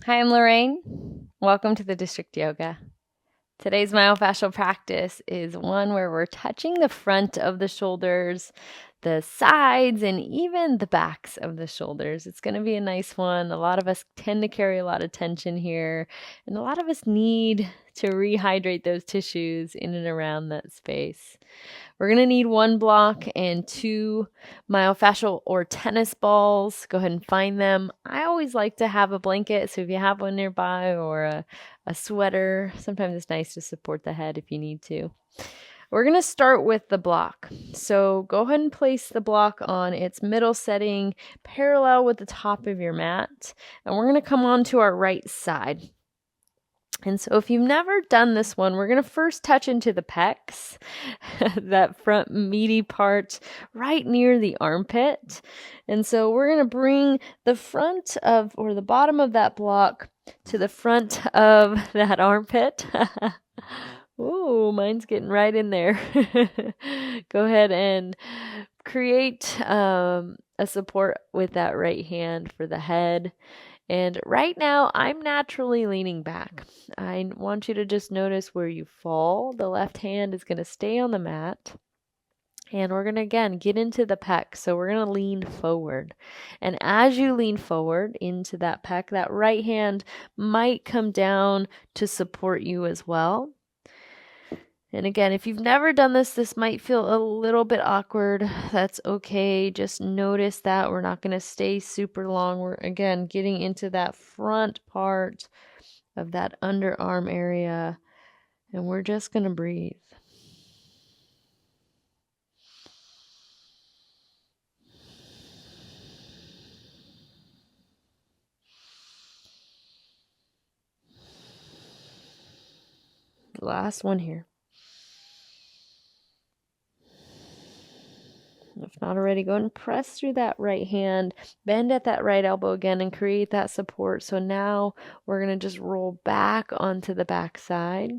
Hi, I'm Lorraine. Welcome to the District Yoga. Today's myofascial practice is one where we're touching the front of the shoulders, the sides, and even the backs of the shoulders. It's going to be a nice one. A lot of us tend to carry a lot of tension here, and a lot of us need to rehydrate those tissues in and around that space. We're going to need one block and two myofascial or tennis balls. Go ahead and find them. I always like to have a blanket, so if you have one nearby or a sweater, sometimes it's nice to support the head if you need to. We're going to start with the block. So go ahead and place the block on its middle setting, parallel with the top of your mat. And we're going to come on to our right side. And so if you've never done this one, we're going to first touch into the pecs, that front meaty part right near the armpit. And so we're going to bring the front of, or the bottom of that block to the front of that armpit. Ooh, mine's getting right in there. Go ahead and create a support with that right hand for the head. And right now, I'm naturally leaning back. I want you to just notice where you fall. The left hand is going to stay on the mat. And we're going to, again, get into the pec. So we're going to lean forward. And as you lean forward into that pec, that right hand might come down to support you as well. And again, if you've never done this, this might feel a little bit awkward. That's okay. Just notice that we're not going to stay super long. We're, again, getting into that front part of that underarm area, and we're just going to breathe. Last one here. If not already, go and press through that right hand, bend at that right elbow again, and create that support. So now we're going to just roll back onto the back side.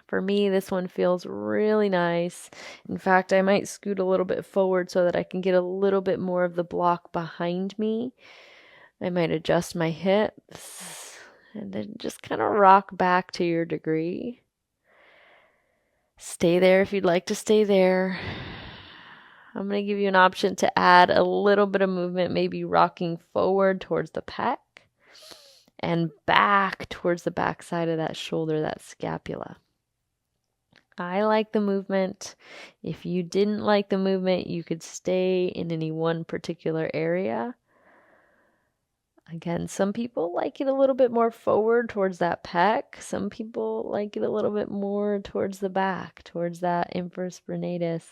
For me, this one feels really nice. In fact, I might scoot a little bit forward so that I can get a little bit more of the block behind me. I might adjust my hips and then just kind of rock back to your degree. Stay there if you'd like to stay there. I'm going to give you an option to add a little bit of movement, maybe rocking forward towards the pec and back towards the back side of that shoulder, that scapula. I like the movement. If you didn't like the movement, you could stay in any one particular area. Again, some people like it a little bit more forward towards that pec. Some people like it a little bit more towards the back, towards that infraspinatus,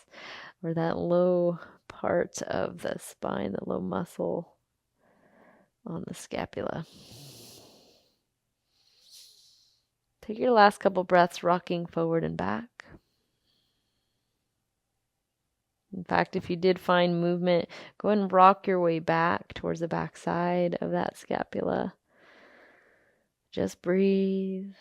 or that low part of the spine, the low muscle on the scapula. Take your last couple breaths rocking forward and back. In fact, if you did find movement, go ahead and rock your way back towards the back side of that scapula. Just breathe.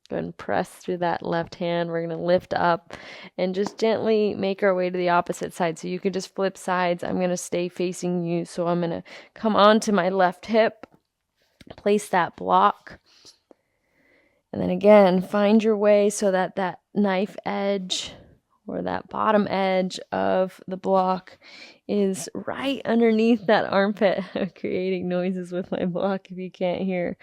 Go ahead and press through that left hand. We're going to lift up and just gently make our way to the opposite side. So you can just flip sides. I'm going to stay facing you. So I'm going to come onto my left hip, place that block. And then again, find your way so that that knife edge or that bottom edge of the block is right underneath that armpit. I'm creating noises with my block if you can't hear.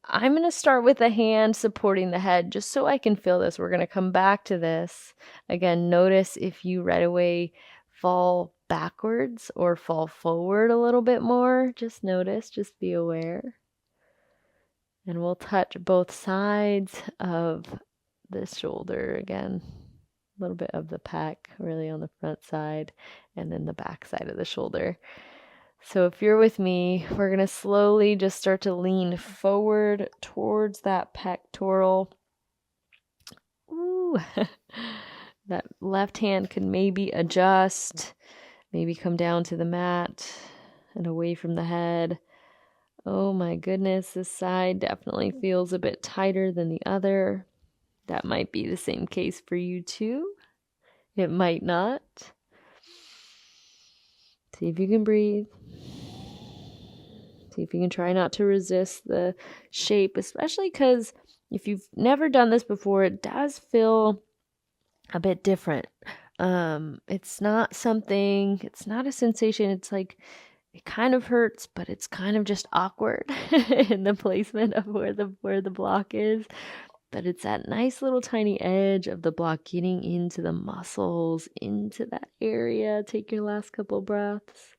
I'm going to start with a hand supporting the head just so I can feel this. We're going to come back to this. Again, notice if you right away fall backwards or fall forward a little bit more. Just notice, just be aware. And we'll touch both sides of the shoulder again. A little bit of the pec really on the front side and then the back side of the shoulder. So if you're with me, we're going to slowly just start to lean forward towards that pectoral. Ooh. That left hand can maybe adjust, maybe come down to the mat and away from the head. Oh my goodness, this side definitely feels a bit tighter than the other. That might be the same case for you too. It might not. See if you can breathe. See if you can try not to resist the shape, especially because if you've never done this before, it does feel a bit different. It's not a sensation. It's like it kind of hurts, but it's kind of just awkward in the placement of where the block is. But it's that nice little tiny edge of the block getting into the muscles, into that area. Take your last couple breaths.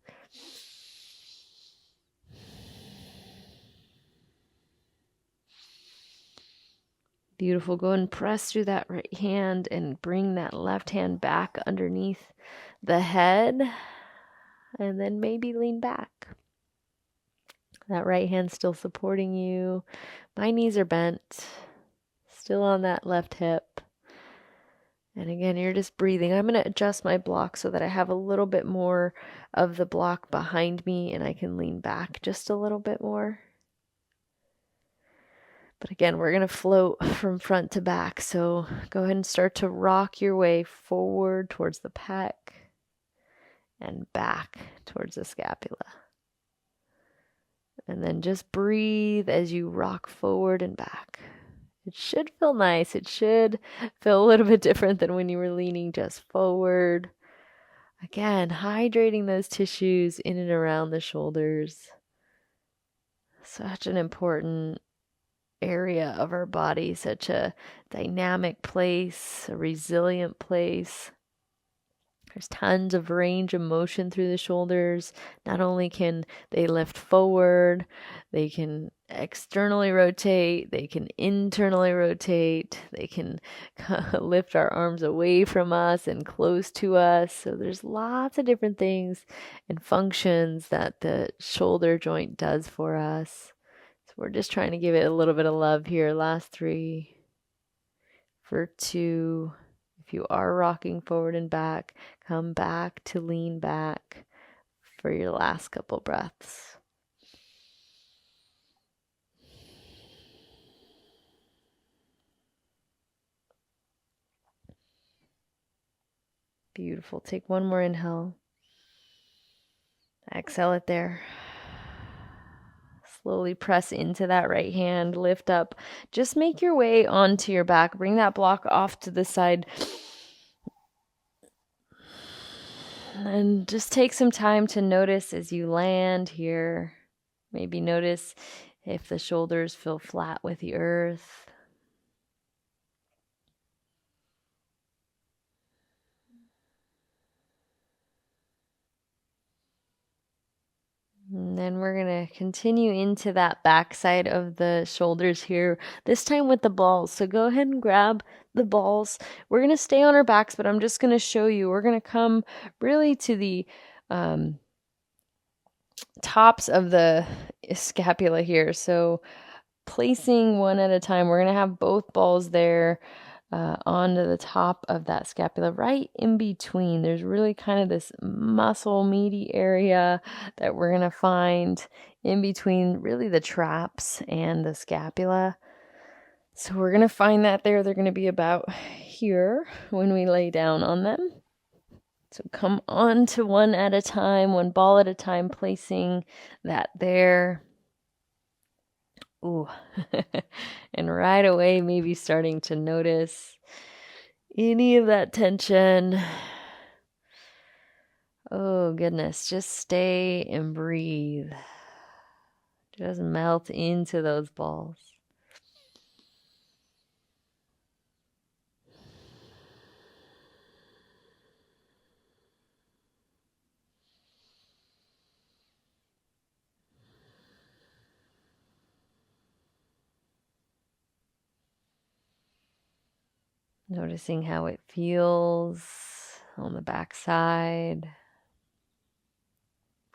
Beautiful. Go and press through that right hand and bring that left hand back underneath the head. And then maybe lean back. That right hand still supporting you. My knees are bent. Still on that left hip. And again, you're just breathing. I'm going to adjust my block so that I have a little bit more of the block behind me and I can lean back just a little bit more. But again, we're going to float from front to back. So go ahead and start to rock your way forward towards the pec and back towards the scapula. And then just breathe as you rock forward and back. It should feel nice. It should feel a little bit different than when you were leaning just forward. Again, hydrating those tissues in and around the shoulders. Such an important area of our body, such a dynamic place, a resilient place. There's tons of range of motion through the shoulders. Not only can they lift forward, they can externally rotate, they can internally rotate, they can lift our arms away from us and close to us. So there's lots of different things and functions that the shoulder joint does for us. So we're just trying to give it a little bit of love here. Last 3, for 2. If you are rocking forward and back, come back to lean back for your last couple breaths. Beautiful. Take one more inhale. Exhale it there. Slowly press into that right hand, lift up. Just make your way onto your back. Bring that block off to the side. And just take some time to notice as you land here. Maybe notice if the shoulders feel flat with the earth. And then we're going to continue into that backside of the shoulders here, this time with the balls. So go ahead and grab the balls. We're going to stay on our backs, but I'm just going to show you. We're going to come really to the tops of the scapula here. So placing one at a time, we're going to have both balls there onto the top of that scapula, right in between. There's really kind of this muscle meaty area that we're going to find in between really the traps and the scapula. So we're going to find that there. They're going to be about here when we lay down on them. So come on to one at a time, one ball at a time, placing that there. Ooh, and right away, maybe starting to notice any of that tension. Oh, goodness, just stay and breathe. Just melt into those balls. Noticing how it feels on the backside.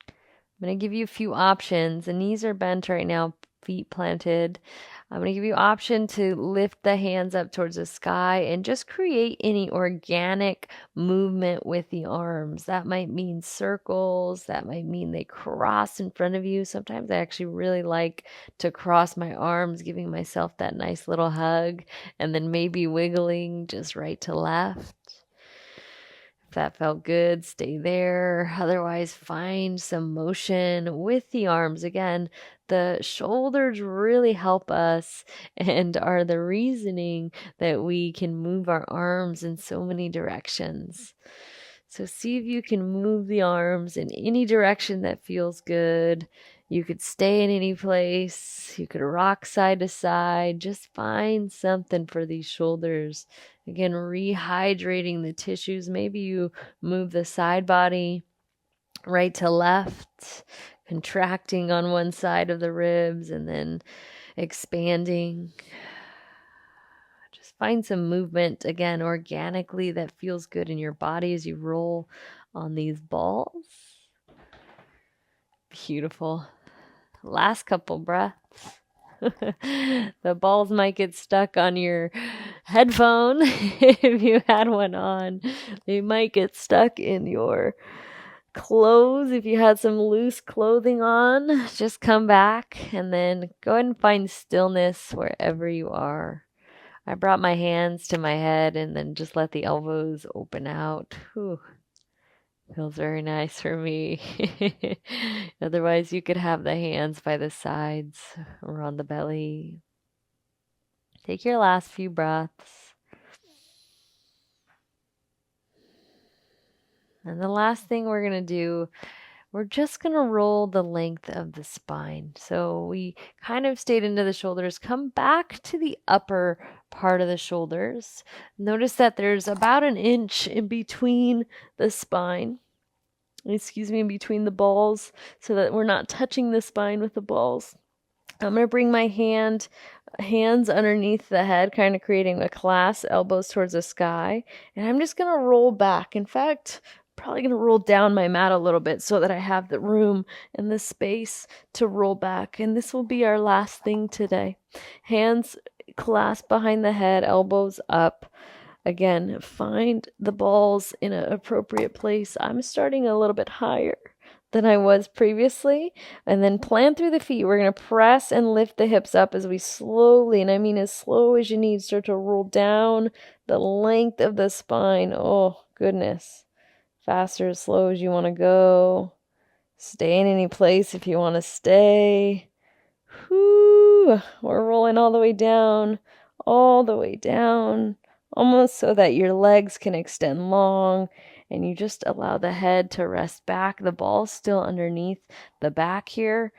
I'm going to give you a few options. The knees are bent right now, feet planted. I'm going to give you option to lift the hands up towards the sky and just create any organic movement with the arms. That might mean circles. That might mean they cross in front of you. Sometimes I actually really like to cross my arms, giving myself that nice little hug, and then maybe wiggling just right to left. that felt good, stay there. Otherwise, find some motion with the arms. Again, the shoulders really help us and are the reasoning that we can move our arms in so many directions. So see if you can move the arms in any direction that feels good. You could stay in any place. You could rock side to side. Just find something for these shoulders. Again, rehydrating the tissues. Maybe you move the side body right to left, contracting on one side of the ribs and then expanding. Just find some movement, again, organically that feels good in your body as you roll on these balls. Beautiful. Last couple breaths. The balls might get stuck on your headphone if you had one on. They might get stuck in your clothes if you had some loose clothing on. Just come back and then go ahead and find stillness wherever you are. I brought my hands to my head and then just let the elbows open out. Whew. Feels very nice for me. Otherwise, you could have the hands by the sides or on the belly. Take your last few breaths. And the last thing we're going to do, we're just going to roll the length of the spine. So we kind of stayed into the shoulders. Come back to the upper part of the shoulders. Notice that there's about an inch in between the spine. In between the balls, so that we're not touching the spine with the balls. I'm going to bring my hands underneath the head, kind of creating a clasp, elbows towards the sky. And I'm just going to roll back. In fact, probably going to roll down my mat a little bit so that I have the room and the space to roll back. And this will be our last thing today. Hands clasped behind the head, elbows up. Again, find the balls in an appropriate place. I'm starting a little bit higher than I was previously. And then plant through the feet. We're going to press and lift the hips up as we slowly, and I mean as slow as you need, start to roll down the length of the spine. Oh, goodness. Faster, as slow as you want to go. Stay in any place if you want to stay. Whoo! We're rolling all the way down, almost so that your legs can extend long, and you just allow the head to rest back. The ball's still underneath the back here.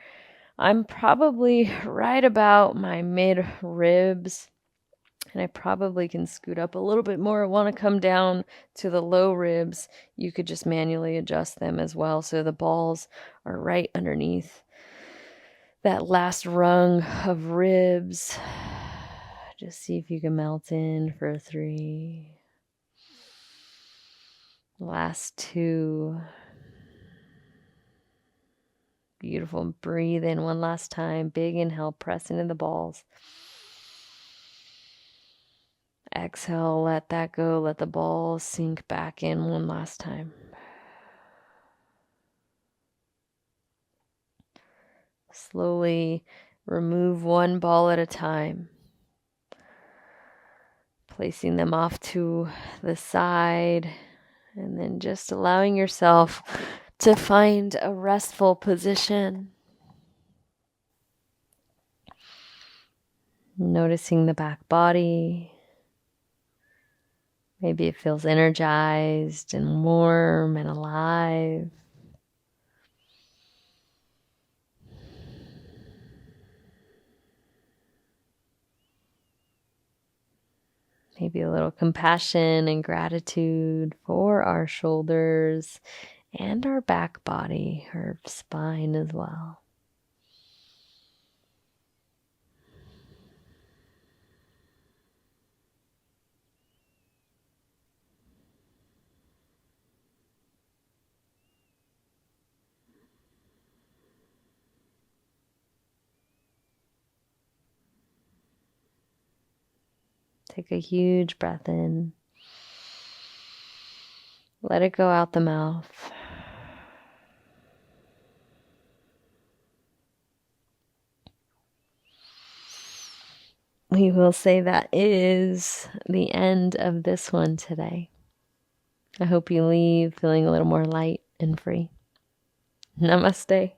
I'm probably right about my mid ribs, and I probably can scoot up a little bit more. I want to come down to the low ribs. You could just manually adjust them as well, so the balls are right underneath that last rung of ribs. Just see if you can melt in for 3. Last 2. Beautiful. Breathe in one last time. Big inhale. Press into the balls. Exhale. Let that go. Let the balls sink back in one last time. Slowly remove one ball at a time. Placing them off to the side, and then just allowing yourself to find a restful position. Noticing the back body. Maybe it feels energized and warm and alive. Maybe a little compassion and gratitude for our shoulders and our back body, our spine as well. Take a huge breath in. Let it go out the mouth. We will say that is the end of this one today. I hope you leave feeling a little more light and free. Namaste.